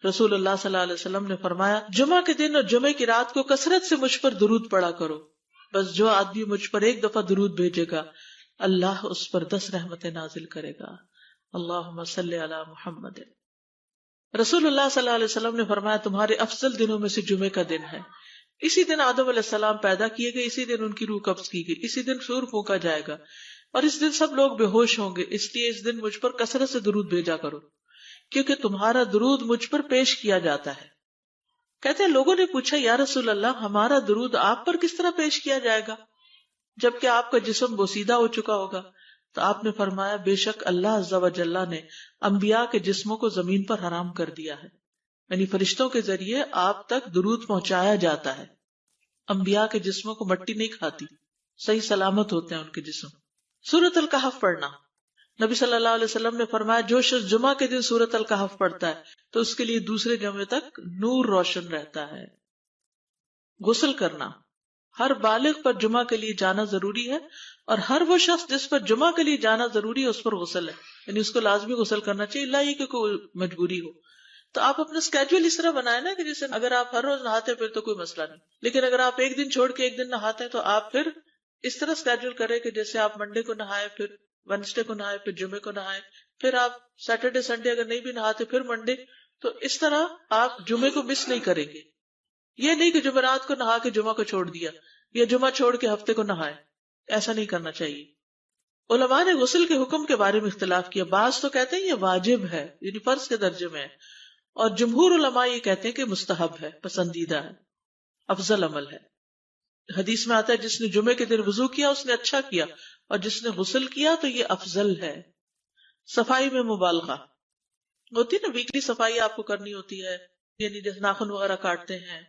رسول اللہ صلی اللہ علیہ وسلم نے فرمایا جمعہ کے دن اور جمعے کی رات کو کثرت سے مجھ پر درود پڑا کرو، بس جو آدمی مجھ پر ایک دفعہ درود بھیجے گا اللہ اس پر 10 رحمتیں نازل کرے گا۔ اللہم صلی علی محمد۔ رسول اللہ صلی اللہ علیہ وسلم نے فرمایا تمہارے افضل دنوں میں سے جمعے کا دن ہے، اسی دن آدم علیہ السلام پیدا کیے گئے، اسی دن ان کی روح قبض کی گئی، اسی دن سور پھونکا جائے گا اور اس دن سب لوگ بے ہوش ہوں گے، اس لیے اس دن مجھ پر کثرت سے درود بھیجا کرو کیونکہ تمہارا درود مجھ پر پیش کیا جاتا ہے۔ کہتے ہیں لوگوں نے پوچھا یا رسول اللہ ہمارا درود آپ پر کس طرح پیش کیا جائے گا جبکہ آپ کا جسم بوسیدہ ہو چکا ہوگا؟ تو آپ نے فرمایا بے شک اللہ عز و جل نے انبیاء کے جسموں کو زمین پر حرام کر دیا ہے، یعنی فرشتوں کے ذریعے آپ تک درود پہنچایا جاتا ہے۔ انبیاء کے جسموں کو مٹی نہیں کھاتی، صحیح سلامت ہوتے ہیں ان کے جسم۔ سورۃ الکہف پڑھنا، نبی صلی اللہ علیہ وسلم نے فرمایا جو شخص جمعہ کے دن سورۃ الکہف پڑھتا ہے تو اس کے لیے دوسرے جمعے تک نور روشن رہتا ہے۔ غسل کرنا، ہر بالغ پر جمعہ کے لیے جانا ضروری ہے اور ہر وہ شخص جس پر جمعہ کے لیے جانا ضروری ہے اس پر غسل ہے، یعنی اس کو لازمی غسل کرنا چاہیے، اللہ یہ کہ کوئی مجبوری ہو۔ تو آپ اپنا اسکیجول اس طرح بنائیں نا کہ جیسے اگر آپ ہر روز نہاتے ہیں پھر تو کوئی مسئلہ نہیں، لیکن اگر آپ ایک دن چھوڑ کے ایک دن نہاتے ہیں تو آپ پھر اس طرح اسکیجول کریں کہ جیسے آپ منڈے کو نہائے، پھر وینسڈے کو نہائے، پھر جمعے کو نہائے، پھر آپ سیٹرڈے سنڈے اگر نہیں بھی نہاتے پھر منڈے، تو اس طرح آپ جمعے کو مس نہیں کریں گے۔ یہ نہیں کہ جمعرات کو نہا کے جمعہ کو چھوڑ دیا یا جمعہ چھوڑ کے ہفتے کو نہائے، ایسا نہیں کرنا چاہیے۔ علماء نے غسل کے حکم کے بارے میں اختلاف کیا، بعض تو کہتے ہیں یہ واجب ہے یعنی فرض کے درجے میں ہے، اور جمہور علماء یہ کہتے ہیں کہ مستحب ہے، پسندیدہ ہے، افضل عمل ہے۔ حدیث میں آتا ہے جس نے جمعے کے دن وضو کیا اس نے اچھا کیا اور جس نے غسل کیا تو یہ افضل ہے۔ صفائی میں مبالغہ ہوتی نا، ویکلی صفائی آپ کو کرنی ہوتی ہے، یعنی جیسے ناخن وغیرہ کاٹتے ہیں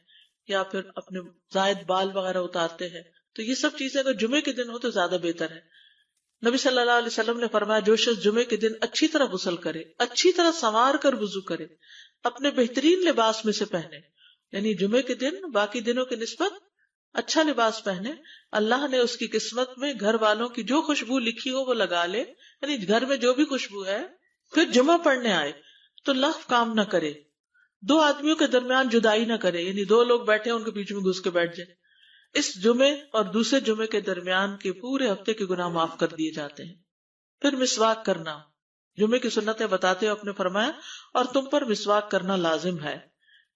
یا پھر اپنے زائد بال وغیرہ اتارتے ہیں، تو یہ سب چیزیں اگر جمعے کے دن ہو تو زیادہ بہتر ہے۔ نبی صلی اللہ علیہ وسلم نے فرمایا جو شخص جمعے کے دن اچھی طرح غسل کرے، اچھی طرح سنوار کر وضو کرے، اپنے بہترین لباس میں سے پہنے، یعنی جمعے کے دن باقی دنوں کی نسبت اچھا لباس پہنے، اللہ نے اس کی قسمت میں گھر والوں کی جو خوشبو لکھی ہو وہ لگا لے، یعنی گھر میں جو بھی خوشبو ہے، پھر جمعہ پڑھنے آئے تو لغو کام نہ کرے، 2 آدمیوں کے درمیان جدائی نہ کرے، یعنی 2 لوگ بیٹھے ان کے بیچ میں گھس کے بیٹھ جائے۔ اس جمعے اور دوسرے جمعے کے درمیان کے پورے ہفتے کے گناہ معاف کر دیے جاتے ہیں۔ پھر مسواک کرنا، جمعے کی سنتیں بتاتے ہوئے آپ نے فرمایا اور تم پر مسواک کرنا لازم ہے۔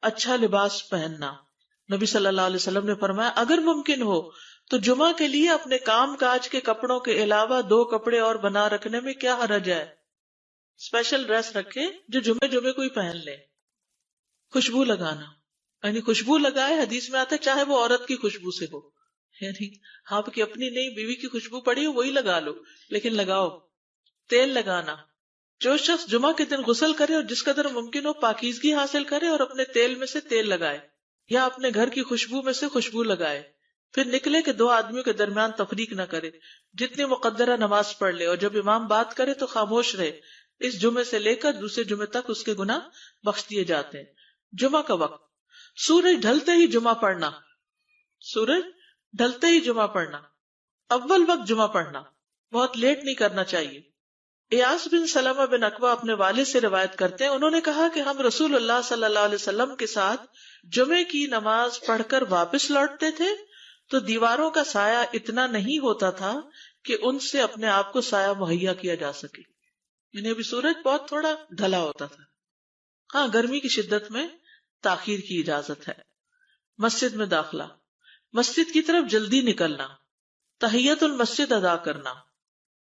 اچھا لباس پہننا، نبی صلی اللہ علیہ وسلم نے فرمایا اگر ممکن ہو تو جمعہ کے لیے اپنے کام کاج کے کپڑوں کے علاوہ 2 کپڑے اور بنا رکھنے میں کیا حرج ہے، اسپیشل ڈریس رکھے جو جمعے کو ہی پہن لے۔ خوشبو لگانا، یعنی خوشبو لگائے، حدیث میں آتا ہے چاہے وہ عورت کی خوشبو سے ہو، یعنی آپ کی اپنی نہیں بیوی کی خوشبو پڑی ہو وہی لگا لو، لیکن لگاؤ۔ تیل لگانا، جو شخص جمعہ کے دن غسل کرے اور جس قدر ممکن ہو پاکیزگی حاصل کرے اور اپنے تیل میں سے تیل لگائے یا اپنے گھر کی خوشبو میں سے خوشبو لگائے، پھر نکلے کہ 2 آدمیوں کے درمیان تفریق نہ کرے، جتنی مقدرہ نماز پڑھ لے اور جب امام بات کرے تو خاموش رہے، اس جمعے سے لے کر دوسرے جمعے تک اس کے گناہ بخش دیے جاتے ہیں۔ جمعہ کا وقت، سورج ڈھلتے ہی جمعہ پڑھنا، سورج ڈھلتے ہی جمعہ پڑھنا، اول وقت جمعہ پڑھنا، بہت لیٹ نہیں کرنا چاہیے۔ ایاس بن سلمہ بن عقبہ اپنے والد سے روایت کرتے ہیں، انہوں نے کہا کہ ہم رسول اللہ صلی اللہ علیہ وسلم کے ساتھ جمعے کی نماز پڑھ کر واپس لوٹتے تھے تو دیواروں کا سایہ اتنا نہیں ہوتا تھا کہ ان سے اپنے آپ کو سایہ مہیا کیا جا سکے، یعنی ابھی سورج بہت تھوڑا ڈھلا ہوتا تھا۔ ہاں گرمی کی شدت میں تاخیر کی اجازت ہے۔ مسجد میں داخلہ، مسجد کی طرف جلدی نکلنا، تحیت المسجد ادا کرنا۔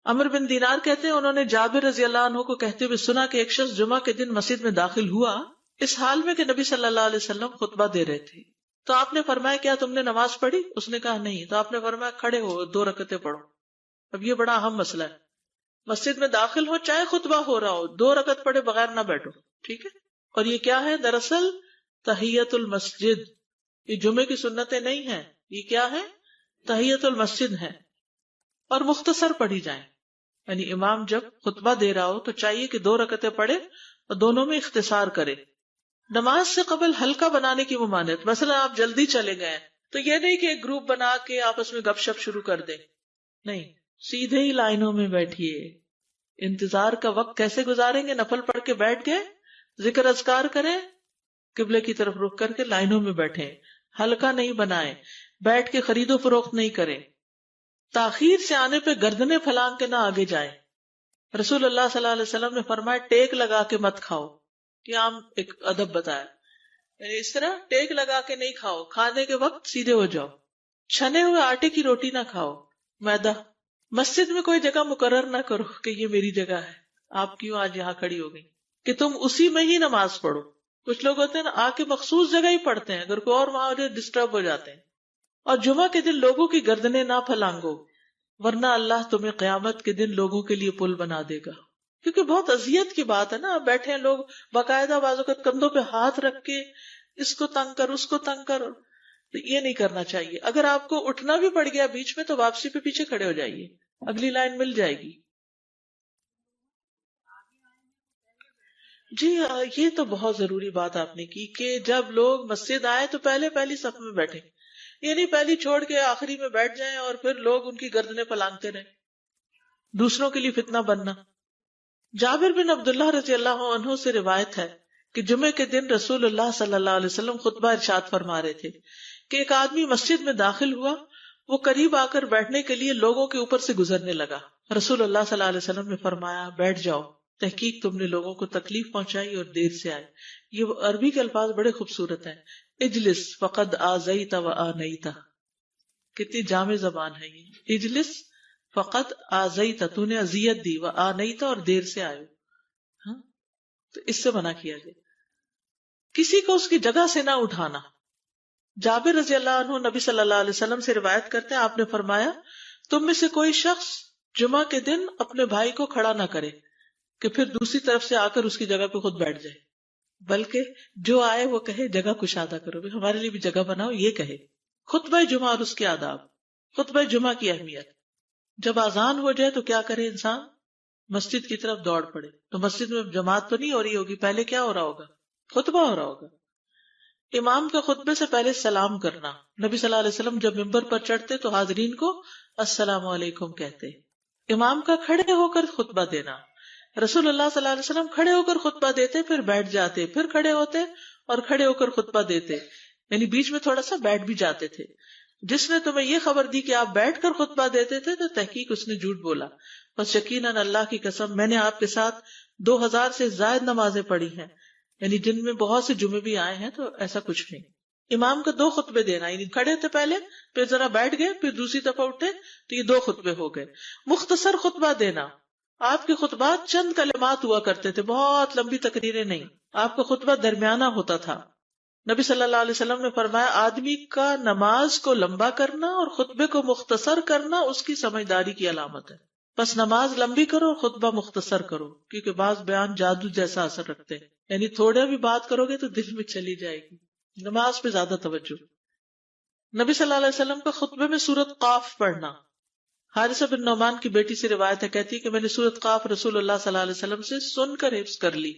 عمر بن دینار کہتے ہیں انہوں نے جابر رضی اللہ عنہ کو کہتے ہوئے سنا کہ ایک شخص جمعہ کے دن مسجد میں داخل ہوا اس حال میں کہ نبی صلی اللہ علیہ وسلم خطبہ دے رہے تھے، تو آپ نے فرمایا کیا تم نے نماز پڑھی؟ اس نے کہا نہیں، تو آپ نے فرمایا کھڑے ہو 2 رکعتیں پڑھو۔ اب یہ بڑا اہم مسئلہ ہے، مسجد میں داخل ہو چاہے خطبہ ہو رہا ہو 2 رکعت پڑھے بغیر نہ بیٹھو، ٹھیک ہے؟ اور یہ کیا ہے؟ دراصل تحیت المسجد، یہ جمعے کی سنتیں نہیں ہیں، یہ کیا ہے؟ تحیت المسجد ہے، اور مختصر پڑھی جائیں، یعنی امام جب خطبہ دے رہا ہو تو چاہیے کہ 2 رکعتیں پڑھے اور دونوں میں اختصار کرے۔ نماز سے قبل حلقہ بنانے کی ممانعت، مثلا آپ جلدی چلے گئے تو یہ نہیں کہ ایک گروپ بنا کے آپس میں گپ شپ شروع کر دیں، نہیں، سیدھے ہی لائنوں میں بیٹھیے۔ انتظار کا وقت کیسے گزاریں گے؟ نفل پڑھ کے بیٹھ گئے، ذکر اذکار کریں، قبلے کی طرف رخ کر کے لائنوں میں بیٹھیں، حلقہ نہیں بنائیں، بیٹھ کے خرید و فروخت نہیں کریں، تاخیر سے آنے پہ گردنیں پھلانگ کے نہ آگے جائیں۔ رسول اللہ صلی اللہ علیہ وسلم نے فرمایا ٹیک لگا کے مت کھاؤ، یہ عام ایک ادب بتایا، یعنی اس طرح ٹیک لگا کے نہیں کھاؤ، کھانے کے وقت سیدھے ہو جاؤ۔ چھنے ہوئے آٹے کی روٹی نہ کھاؤ، میدا۔ مسجد میں کوئی جگہ مقرر نہ کرو کہ یہ میری جگہ ہے، آپ کیوں آج یہاں کھڑی ہو گئی، کہ تم اسی میں ہی نماز پڑھو۔ کچھ لوگ ہوتے ہیں نا آ کے مخصوص جگہ ہی پڑھتے ہیں، اگر کوئی اور وہاں ڈسٹرب ہو جاتے ہیں۔ اور جمعہ کے دن لوگوں کی گردنیں نہ پھلانگو، ورنہ اللہ تمہیں قیامت کے دن لوگوں کے لیے پل بنا دے گا۔ کیونکہ بہت اذیت کی بات ہے نا، آپ بیٹھے ہیں لوگ باقاعدہ بازو کے کندھوں پہ ہاتھ رکھ کے اس کو تنگ کر اس کو تنگ کر، تو یہ نہیں کرنا چاہیے۔ اگر آپ کو اٹھنا بھی پڑ گیا بیچ میں تو واپسی پہ پیچھے کھڑے ہو جائیے، اگلی لائن مل جائے گی۔ جی یہ تو بہت ضروری بات آپ نے کی کہ جب لوگ مسجد آئے تو پہلی صف میں بیٹھے، یہ نہیں پہلی چھوڑ کے آخری میں بیٹھ جائیں اور پھر لوگ ان کی گردنیں پلانگتے رہیں، دوسروں کے لیے فتنہ بننا۔ جابر بن عبداللہ رضی اللہ عنہ سے روایت ہے کہ جمعے کے دن رسول اللہ صلی اللہ علیہ وسلم خطبہ ارشاد فرما رہے تھے کہ ایک آدمی مسجد میں داخل ہوا، وہ قریب آ کر بیٹھنے کے لیے لوگوں کے اوپر سے گزرنے لگا۔ رسول اللہ صلی اللہ علیہ وسلم نے فرمایا بیٹھ جاؤ، تحقیق تم نے لوگوں کو تکلیف پہنچائی اور دیر سے آئے۔ یہ عربی کے الفاظ بڑے خوبصورت ہیں، اجلس فقد آذیت و آنیت، کتنی جامع زبان ہے یہ۔ اجلس فقط آذیت، تو نے اذیت دی، و آنیت، اور دیر سے آئے، ہاں تو اس سے منع کیا گیا۔ کسی کو اس کی جگہ سے نہ اٹھانا۔ جابر رضی اللہ عنہ نبی صلی اللہ علیہ وسلم سے روایت کرتے ہیں، آپ نے فرمایا تم میں سے کوئی شخص جمعہ کے دن اپنے بھائی کو کھڑا نہ کرے کہ پھر دوسری طرف سے آ کر اس کی جگہ پہ خود بیٹھ جائے، بلکہ جو آئے وہ کہے جگہ کشادہ کرو، بھی ہمارے لیے بھی جگہ بناؤ، یہ کہے۔ خطبہ جمعہ اور اس کے آداب۔ خطبہ جمعہ کی اہمیت، جب اذان ہو جائے تو کیا کرے انسان؟ مسجد کی طرف دوڑ پڑے۔ تو مسجد میں جماعت تو نہیں ہو رہی ہوگی، پہلے کیا ہو رہا ہوگا؟ خطبہ ہو رہا ہوگا۔ امام کا خطبے سے پہلے سلام کرنا۔ نبی صلی اللہ علیہ وسلم جب ممبر پر چڑھتے تو حاضرین کو السلام علیکم کہتے۔ امام کا کھڑے ہو کر خطبہ دینا۔ رسول اللہ صلی اللہ علیہ وسلم کھڑے ہو کر خطبہ دیتے، پھر بیٹھ جاتے، پھر کھڑے ہوتے اور کھڑے ہو کر خطبہ دیتے، یعنی بیچ میں تھوڑا سا بیٹھ بھی جاتے تھے۔ جس نے تمہیں یہ خبر دی کہ آپ بیٹھ کر خطبہ دیتے تھے تو تحقیق اس نے جھوٹ بولا۔ بس یقیناً اللہ کی قسم میں نے آپ کے ساتھ 2000 سے زائد نمازیں پڑھی ہیں، یعنی جن میں بہت سے جمعے بھی آئے ہیں، تو ایسا کچھ نہیں۔ امام کا 2 خطبے دینا، یعنی کھڑے تھے پہلے، پھر ذرا بیٹھ گئے، پھر دوسری دفعہ اٹھے تو یہ 2 خطبے ہو گئے۔ مختصر خطبہ دینا۔ آپ کے خطبات چند کلمات ہوا کرتے تھے، بہت لمبی تقریریں نہیں۔ آپ کا خطبہ درمیانہ ہوتا تھا۔ نبی صلی اللہ علیہ وسلم نے فرمایا آدمی کا نماز کو لمبا کرنا اور خطبے کو مختصر کرنا اس کی سمجھداری کی علامت ہے۔ بس نماز لمبی کرو اور خطبہ مختصر کرو، کیونکہ بعض بیان جادو جیسا اثر رکھتے ہیں، یعنی تھوڑا بھی بات کرو گے تو دل میں چلی جائے گی۔ نماز پہ زیادہ توجہ۔ نبی صلی اللہ علیہ وسلم کا خطبے میں سورۃ قاف پڑھنا۔ حارثہ بن نعمان کی بیٹی سے روایت ہے، کہتی ہے کہ میں نے سورۃ قاف رسول اللہ صلی اللہ علیہ وسلم سے سن کر حفظ کر لی۔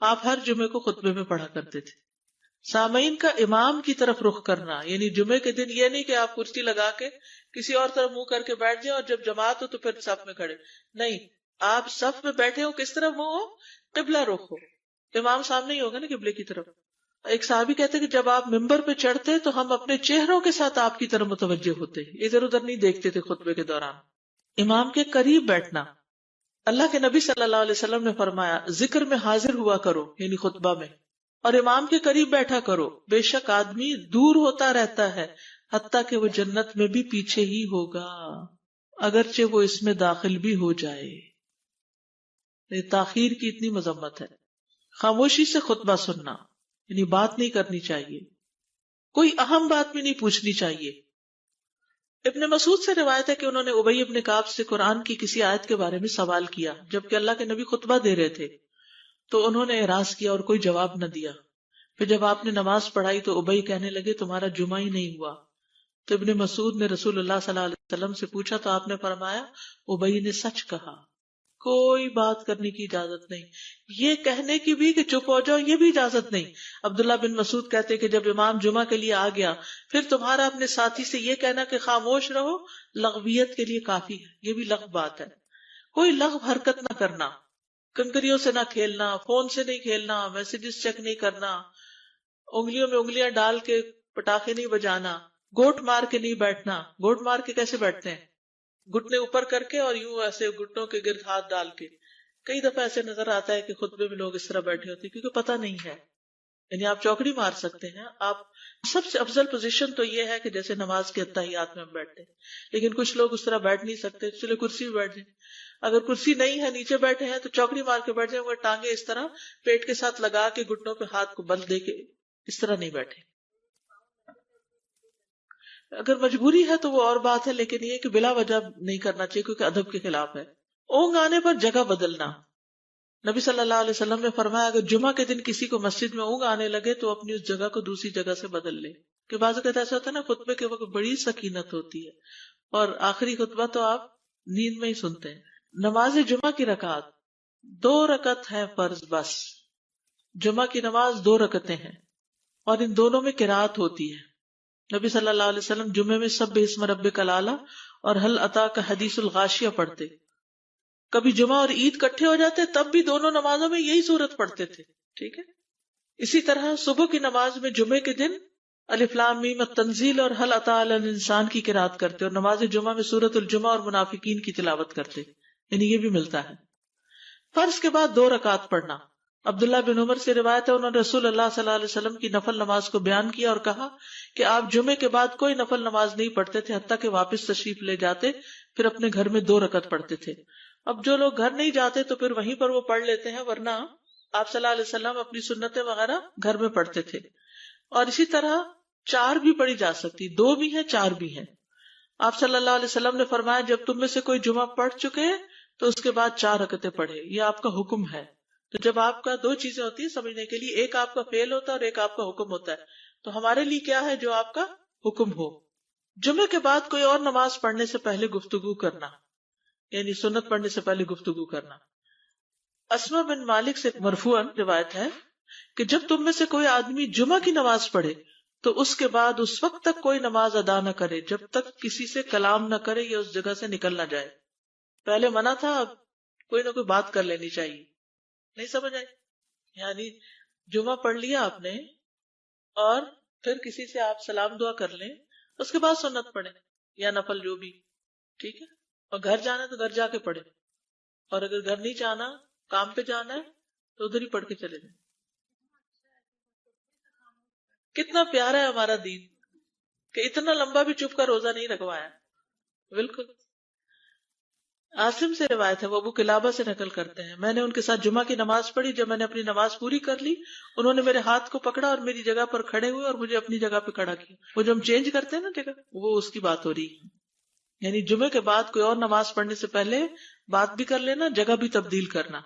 آپ ہر جمعے کو خطبے میں پڑھا کرتے تھے۔ سامعین کا امام کی طرف رخ کرنا، یعنی جمعے کے دن یہ نہیں کہ آپ کرسی لگا کے کسی اور طرف منہ کر کے بیٹھ جائیں اور جب جماعت ہو تو پھر صف میں کھڑے، نہیں، آپ صف میں بیٹھے ہو، کس طرف منہ ہو؟ قبلہ رخ ہو، امام سامنے ہی ہوگا نا قبلے کی طرف۔ ایک صحابی کہتے کہ جب آپ ممبر پہ چڑھتے تو ہم اپنے چہروں کے ساتھ آپ کی طرف متوجہ ہوتے، ادھر ادھر نہیں دیکھتے تھے خطبے کے دوران۔ امام کے قریب بیٹھنا۔ اللہ کے نبی صلی اللہ علیہ وسلم نے فرمایا ذکر میں حاضر ہوا کرو، یعنی خطبہ میں، اور امام کے قریب بیٹھا کرو، بے شک آدمی دور ہوتا رہتا ہے حتیٰ کہ وہ جنت میں بھی پیچھے ہی ہوگا اگرچہ وہ اس میں داخل بھی ہو جائے۔ یہ تاخیر کی اتنی مذمت ہے۔ خاموشی سے خطبہ سننا، یعنی بات نہیں کرنی چاہیے، کوئی اہم بات بھی نہیں پوچھنی چاہیے۔ ابن مسعود سے روایت ہے کہ انہوں نے ابی ابن کعب سے قرآن کی کسی آیت کے بارے میں سوال کیا جبکہ اللہ کے نبی خطبہ دے رہے تھے، تو انہوں نے اعراض کیا اور کوئی جواب نہ دیا۔ پھر جب آپ نے نماز پڑھائی تو ابی کہنے لگے تمہارا جمعہ ہی نہیں ہوا۔ تو ابن مسعود نے رسول اللہ صلی اللہ علیہ وسلم سے پوچھا تو آپ نے فرمایا ابی نے سچ کہا، کوئی بات کرنے کی اجازت نہیں، یہ کہنے کی بھی کہ چپ ہو جاؤ یہ بھی اجازت نہیں۔ عبداللہ بن مسعود کہتے کہ جب امام جمعہ کے لیے آ گیا پھر تمہارا اپنے ساتھی سے یہ کہنا کہ خاموش رہو لغویت کے لیے کافی ہے، یہ بھی لغو بات ہے۔ کوئی لغو حرکت نہ کرنا، کنکریوں سے نہ کھیلنا، فون سے نہیں کھیلنا، میسجز چیک نہیں کرنا، انگلیوں میں انگلیاں ڈال کے پٹاخے نہیں بجانا، گوٹ مار کے نہیں بیٹھنا. گوٹ مار کے کیسے بیٹھتے ہیں؟ گھٹنے اوپر کر کے اور یوں ایسے گھٹنوں کے گرد ہاتھ ڈال کے. کئی دفعہ ایسے نظر آتا ہے کہ خطبے میں لوگ اس طرح بیٹھے ہوتے ہیں کیونکہ پتہ نہیں ہے. یعنی آپ چوکڑی مار سکتے ہیں. آپ سب سے افضل پوزیشن تو یہ ہے کہ جیسے نماز کے اتحیات میں ہم بیٹھتے ہیں، لیکن کچھ لوگ اس طرح بیٹھ نہیں سکتے، اس لیے کرسی میں بیٹھ جائیں. اگر کرسی نہیں ہے، نیچے بیٹھے ہیں تو چوکڑی مار کے بیٹھ جائیں، مگر ٹانگیں اس طرح پیٹ کے ساتھ لگا کے گھٹنوں پہ ہاتھ کو بل دے کے اس طرح نہیں بیٹھے. اگر مجبوری ہے تو وہ اور بات ہے، لیکن یہ کہ بلا وجہ نہیں کرنا چاہیے کیونکہ ادب کے خلاف ہے. اونگ آنے پر جگہ بدلنا. نبی صلی اللہ علیہ وسلم نے فرمایا اگر جمعہ کے دن کسی کو مسجد میں اونگ آنے لگے تو اپنی اس جگہ کو دوسری جگہ سے بدل لے. کہ بعض اوقات ایسا ہوتا ہے نا، خطبے کے وقت بڑی سکینت ہوتی ہے اور آخری خطبہ تو آپ نیند میں ہی سنتے ہیں. نماز جمعہ کی رکعت 2 رکعت ہے فرض بس. جمعہ کی نماز 2 رکعتیں ہیں اور ان دونوں میں قرات ہوتی ہے. نبی صلی اللہ علیہ وسلم جمعے میں سبح اسم ربک الاعلی اور هل اتاک حدیث الغاشیہ پڑھتے. کبھی جمعہ اور عید کٹھے ہو جاتے تب بھی دونوں نمازوں میں یہی سورت پڑھتے تھے. ٹھیک ہے. اسی طرح صبح کی نماز میں جمعے کے دن الف لام میم التنزیل اور هل اتى علی الانسان کی قرات کرتے اور نماز جمعہ میں سورۃ الجمعہ اور منافقین کی تلاوت کرتے. یعنی یہ بھی ملتا ہے. فرض کے بعد 2 رکعت پڑھنا. عبداللہ بن عمر سے روایت ہے انہوں نے رسول اللہ صلی اللہ علیہ وسلم کی نفل نماز کو بیان کیا اور کہا کہ آپ جمعے کے بعد کوئی نفل نماز نہیں پڑھتے تھے حتیٰ کہ واپس تشریف لے جاتے پھر اپنے گھر میں 2 رکعت پڑھتے تھے. اب جو لوگ گھر نہیں جاتے تو پھر وہیں پر وہ پڑھ لیتے ہیں، ورنہ آپ صلی اللہ علیہ وسلم اپنی سنتیں وغیرہ گھر میں پڑھتے تھے. اور اسی طرح 4 بھی پڑھی جا سکتی، 2 بھی ہیں 4 بھی ہیں. آپ صلی اللہ علیہ وسلم نے فرمایا جب تم میں سے کوئی جمعہ پڑھ چکے تو اس کے بعد 4 رکعتیں پڑھے. یہ آپ کا حکم ہے. تو جب آپ کا 2 چیزیں ہوتی ہیں سمجھنے کے لیے، ایک آپ کا فعل ہوتا ہے اور ایک آپ کا حکم ہوتا ہے. تو ہمارے لیے کیا ہے جو آپ کا حکم ہو. جمعے کے بعد کوئی اور نماز پڑھنے سے پہلے گفتگو کرنا، یعنی سنت پڑھنے سے پہلے گفتگو کرنا. اسما بن مالک سے مرفوعاً روایت ہے کہ جب تم میں سے کوئی آدمی جمعہ کی نماز پڑھے تو اس کے بعد اس وقت تک کوئی نماز ادا نہ کرے جب تک کسی سے کلام نہ کرے یا اس جگہ سے نکل نہ جائے. پہلے منع تھا، اب کوئی نہ کوئی بات کر لینی چاہیے. نہیں سمجھ آئی؟ یعنی جمعہ پڑھ لیا آپ نے اور پھر کسی سے آپ سلام دعا کر لیں، اس کے بعد سنت پڑھیں یا نفل جو بھی. ٹھیک ہے. اور گھر جانا ہے تو گھر جا کے پڑھیں، اور اگر گھر نہیں جانا کام پہ جانا ہے تو ادھر ہی پڑھ کے چلے جائیں. کتنا پیارا ہے ہمارا دین کہ اتنا لمبا بھی چپ کا روزہ نہیں رکھوایا. بالکل. عاصم سے روایت ہے، وہ ابو قلابہ سے نقل کرتے ہیں میں نے ان کے ساتھ جمعہ کی نماز پڑھی. جب میں نے اپنی نماز پوری کر لی انہوں نے میرے ہاتھ کو پکڑا اور میری جگہ پر کھڑے ہوئے اور مجھے اپنی جگہ پہ کھڑا کیا. وہ جو ہم چینج کرتے ہیں نا جگہ، وہ اس کی بات ہو رہی ہے. یعنی جمعے کے بعد کوئی اور نماز پڑھنے سے پہلے بات بھی کر لینا، جگہ بھی تبدیل کرنا.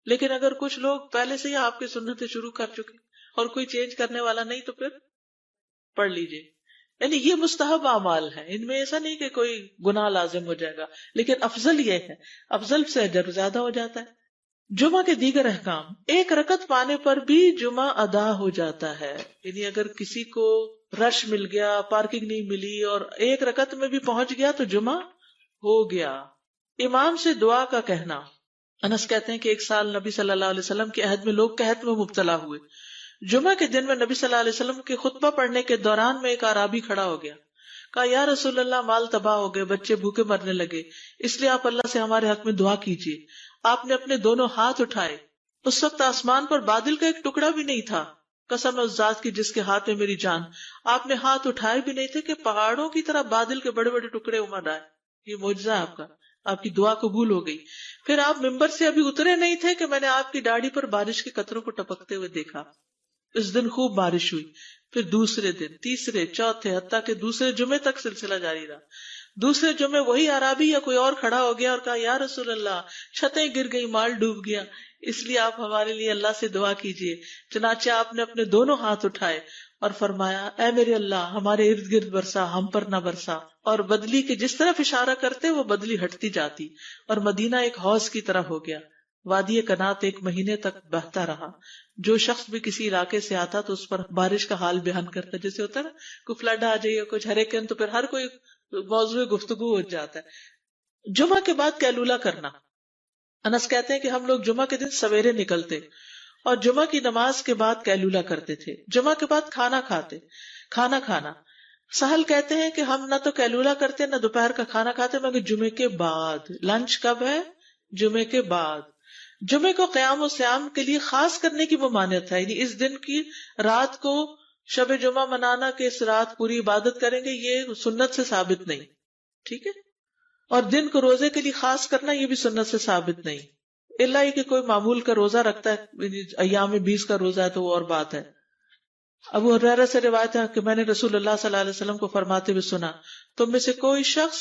لیکن اگر کچھ لوگ پہلے سے ہی آپ کی سنتیں شروع کر چکے اور کوئی چینج کرنے والا نہیں تو پھر پڑھ لیجئے. یعنی یہ مستحب اعمال ہے، ان میں ایسا نہیں کہ کوئی گناہ لازم ہو جائے گا، لیکن افضل یہ ہے، افضل سے اجر زیادہ ہو جاتا ہے. جمعہ کے دیگر احکام. 1 رکعت پانے پر بھی جمعہ ادا ہو جاتا ہے. یعنی اگر کسی کو رش مل گیا، پارکنگ نہیں ملی اور 1 رکعت میں بھی پہنچ گیا تو جمعہ ہو گیا. امام سے دعا کا کہنا. انس کہتے ہیں کہ ایک سال نبی صلی اللہ علیہ وسلم کے عہد میں لوگ قحط میں مبتلا ہوئے. جمعہ کے دن میں نبی صلی اللہ علیہ وسلم کے خطبہ پڑھنے کے دوران میں ایک اعرابی کھڑا ہو گیا. کہا یا رسول اللہ، مال تباہ ہو گئے، بچے بھوکے مرنے لگے، اس لیے آپ اللہ سے ہمارے حق میں دعا کیجیے. آپ نے اپنے دونوں ہاتھ اٹھائے. اس وقت آسمان پر بادل کا ایک ٹکڑا بھی نہیں تھا. قسم اس ذات کی جس کے ہاتھ میں میری جان، آپ نے ہاتھ اٹھائے بھی نہیں تھے کہ پہاڑوں کی طرح بادل کے بڑے بڑے ٹکڑے امڑ آئے. یہ معجزہ ہے آپ کا، آپ کی دعا قبول ہو گئی. پھر آپ ممبر سے ابھی اترے نہیں تھے کہ میں نے آپ کی داڑھی پر بارش کے قطروں کو ٹپکتے ہوئے دیکھا. اس دن خوب بارش ہوئی. پھر دوسرے دن، تیسرے، چوتھے، حتیٰ کہ دوسرے جمعے تک سلسلہ جاری رہا. دوسرے جمعے وہی عرابی یا کوئی اور کھڑا ہو گیا اور کہا یا رسول اللہ، چھتیں گر گئی، مال ڈوب گیا، اس لیے آپ ہمارے لیے اللہ سے دعا کیجیے. چنانچہ آپ نے اپنے دونوں ہاتھ اٹھائے اور فرمایا اے میرے اللہ، ہمارے ارد گرد برسا، ہم پر نہ برسا. اور بدلی کے جس طرف اشارہ کرتے وہ بدلی ہٹتی جاتی اور مدینہ ایک حوض کی طرح ہو گیا. وادی کنات 1 مہینے تک بہتا رہا. جو شخص بھی کسی علاقے سے آتا تو اس پر بارش کا حال بیان کرتا. جیسے ہوتا ہے نا کوئی فلڈ آ جائے، کچھ ہریکن، تو پھر ہر کوئی موضوع گفتگو ہو جاتا ہے. جمعہ کے بعد قیلولہ کرنا. انس کہتے ہیں کہ ہم لوگ جمعہ کے دن سویرے نکلتے اور جمعہ کی نماز کے بعد قیلولہ کرتے تھے، جمعہ کے بعد کھانا کھانا. سہل کہتے ہیں کہ ہم نہ تو قیلولہ کرتے نہ دوپہر کا کھانا کھاتے مگر جمعے کے بعد. لنچ کب ہے؟ جمعے کے بعد. جمعے کو قیام و سیام کے لیے خاص کرنے کی ممانعت ہے، یعنی اس دن کی رات کو شب جمعہ منانا کہ اس رات پوری عبادت کریں گے، یہ سنت سے ثابت نہیں. ٹھیک ہے. اور دن کو روزے کے لیے خاص کرنا یہ بھی سنت سے ثابت نہیں، الا یہ کہ کوئی معمول کا روزہ رکھتا ہے، ایام 20 کا روزہ ہے تو وہ اور بات ہے. ابو ہریرہ سے روایت ہے کہ میں نے رسول اللہ صلی اللہ علیہ وسلم کو فرماتے ہوئے سنا، تم میں سے کوئی شخص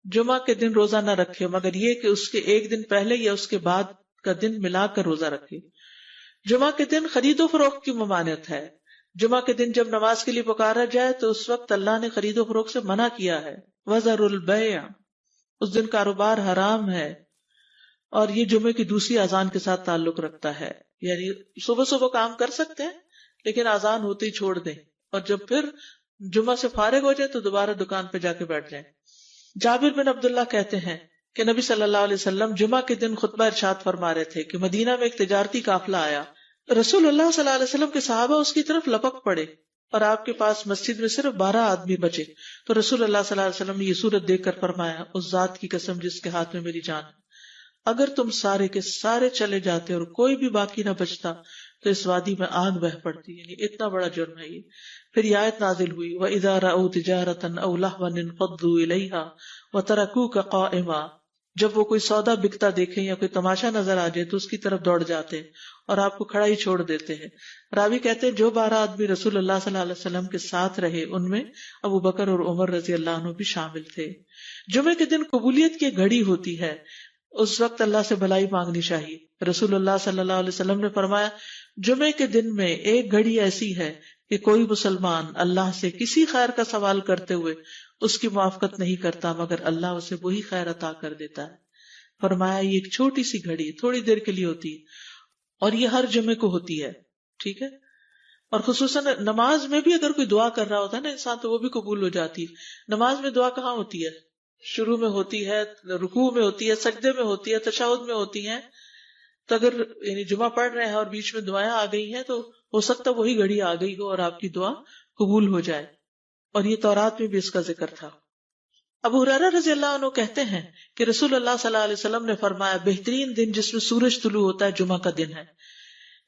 جمعہ کے دن روزہ نہ رکھے مگر یہ کہ اس کے ایک دن پہلے یا اس کے بعد کا دن ملا کر روزہ رکھے. جمعہ کے دن خرید و فروخت کی ممانعت ہے. جمعہ کے دن جب نماز کے لیے پکارا جائے تو اس وقت اللہ نے خرید و فروخت سے منع کیا ہے. وَذَرُوا الْبَيْعَ، اس دن کاروبار حرام ہے. اور یہ جمعے کی دوسری اذان کے ساتھ تعلق رکھتا ہے، یعنی صبح صبح کام کر سکتے ہیں لیکن اذان ہوتے ہی چھوڑ دیں، اور جب پھر جمعہ سے فارغ ہو جائے تو دوبارہ دکان پہ جا کے بیٹھ جائیں. جابر بن عبداللہ کہتے ہیں کہ نبی صلی اللہ علیہ وسلم جمعہ کے دن خطبہ ارشاد فرما رہے تھے کہ مدینہ میں ایک تجارتی قافلہ آیا. رسول اللہ صلی اللہ علیہ وسلم کے صحابہ اس کی طرف لپک پڑے اور آپ کے پاس مسجد میں صرف 12 آدمی بچے. تو رسول اللہ صلی اللہ علیہ وسلم نے یہ صورت دیکھ کر فرمایا، اس ذات کی قسم جس کے ہاتھ میں میری جان ہے، اگر تم سارے کے سارے چلے جاتے اور کوئی بھی باقی نہ بچتا تو اس وادی میں آگ بہہ پڑتی. یعنی اتنا بڑا جرم ہے یہ. پھر یہ آیت نازل ہوئی، وَإِذَا رَأَوْا تِجَارَةً أَوْ لَهْوًا انفضوا إِلَيْهَا وَتَرَكُوكَ قَائِمًا، جب وہ کوئی سودا بکتا دیکھیں یا کوئی تماشا نظر آ جائے تو اس کی طرف دوڑ جاتے اور آپ کو کھڑا ہی چھوڑ دیتے ہیں. راوی کہتے ہیں جو 12 آدمی رسول اللہ صلی اللہ علیہ وسلم کے ساتھ رہے ان میں ابو بکر اور عمر رضی اللہ عنہ بھی شامل تھے. جمعے کے دن قبولیت کی گھڑی ہوتی ہے، اس وقت اللہ سے بھلائی مانگنی چاہیے. رسول اللہ صلی اللہ علیہ وسلم نے فرمایا، جمعے کے دن میں ایک گھڑی ایسی ہے کہ کوئی مسلمان اللہ سے کسی خیر کا سوال کرتے ہوئے اس کی موافقت نہیں کرتا مگر اللہ اسے وہی خیر عطا کر دیتا ہے. فرمایا یہ ایک چھوٹی سی گھڑی تھوڑی دیر کے لیے ہوتی ہے اور یہ ہر جمعے کو ہوتی ہے. ٹھیک ہے. اور خصوصاً نماز میں بھی اگر کوئی دعا کر رہا ہوتا ہے نا انسان تو وہ بھی قبول ہو جاتی ہے. نماز میں دعا کہاں ہوتی ہے؟ شروع میں ہوتی ہے، رکوع میں ہوتی ہے، سجدے میں ہوتی ہے، تشہد میں ہوتی ہیں. تو اگر یعنی جمعہ پڑھ رہے ہیں اور بیچ میں دعائیں آ گئی ہیں تو ہو سکتا وہی گھڑی آ گئی ہو اور آپ کی دعا قبول ہو جائے. اور یہ تورات میں بھی اس کا ذکر تھا. ابو ہریرہ رضی اللہ عنہ کہتے ہیں کہ رسول اللہ صلی اللہ علیہ وسلم نے فرمایا، بہترین دن جس میں سورج طلوع ہوتا ہے جمعہ کا دن ہے.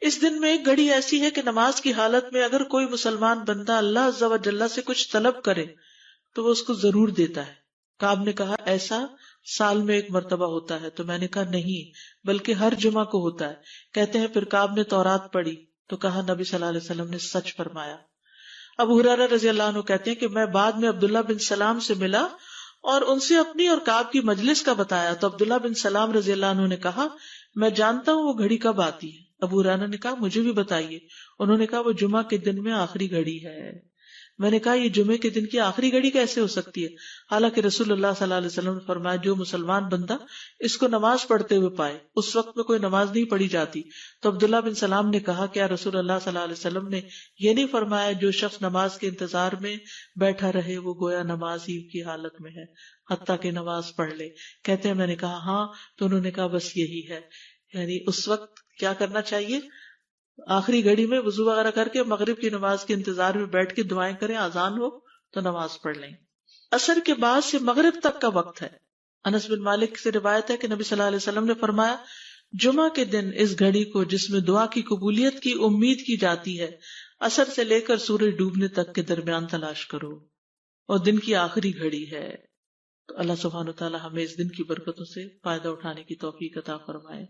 اس دن میں ایک گھڑی ایسی ہے کہ نماز کی حالت میں اگر کوئی مسلمان بندہ اللہ عز و جل سے کچھ طلب کرے تو وہ اس کو ضرور دیتا ہے. کعب نے کہا ایسا سال میں ایک مرتبہ ہوتا ہے؟ تو میں نے کہا نہیں بلکہ ہر جمعہ کو ہوتا ہے. کہتے ہیں پھر کعب نے تورات پڑھی تو کہا نبی صلی اللہ علیہ وسلم نے سچ فرمایا. ابو ہریرہ رضی اللہ عنہ کہتے ہیں کہ میں بعد میں عبداللہ بن سلام سے ملا اور ان سے اپنی اور کعب کی مجلس کا بتایا تو عبداللہ بن سلام رضی اللہ عنہ نے کہا میں جانتا ہوں وہ گھڑی کب آتی ہے. ابو ہریرہ نے کہا مجھے بھی بتائیے. انہوں نے کہا وہ جمعہ کے دن میں آخری گھڑی ہے. میں نے کہا یہ جمعے کے دن کی آخری گھڑی کیسے ہو سکتی ہے؟ حالانکہ رسول اللہ صلی اللہ علیہ وسلم نے فرمایا جو مسلمان بندہ اس کو نماز پڑھتے ہوئے پائے. اس وقت میں کوئی نماز نہیں پڑھی جاتی. تو عبداللہ بن سلام نے کہا کیا رسول اللہ صلی اللہ علیہ وسلم نے یہ نہیں فرمایا جو شخص نماز کے انتظار میں بیٹھا رہے وہ گویا نماز ہی کی حالت میں ہے حتیٰ کہ نماز پڑھ لے؟ کہتے ہیں میں نے کہا ہاں. تو انہوں نے کہا بس یہی ہے، یعنی اس وقت کیا کرنا چاہیے؟ آخری گھڑی میں وضو وغیرہ کر کے مغرب کی نماز کے انتظار میں بیٹھ کے دعائیں کریں، اذان ہو تو نماز پڑھ لیں. عصر کے بعد سے مغرب تک کا وقت ہے. انس بن مالک سے روایت ہے کہ نبی صلی اللہ علیہ وسلم نے فرمایا جمعہ کے دن اس گھڑی کو جس میں دعا کی قبولیت کی امید کی جاتی ہے عصر سے لے کر سورج ڈوبنے تک کے درمیان تلاش کرو اور دن کی آخری گھڑی ہے. تو اللہ سبحانہ وتعالی ہمیں اس دن کی برکتوں سے فائدہ اٹھانے کی توفیق عطا فرمائے.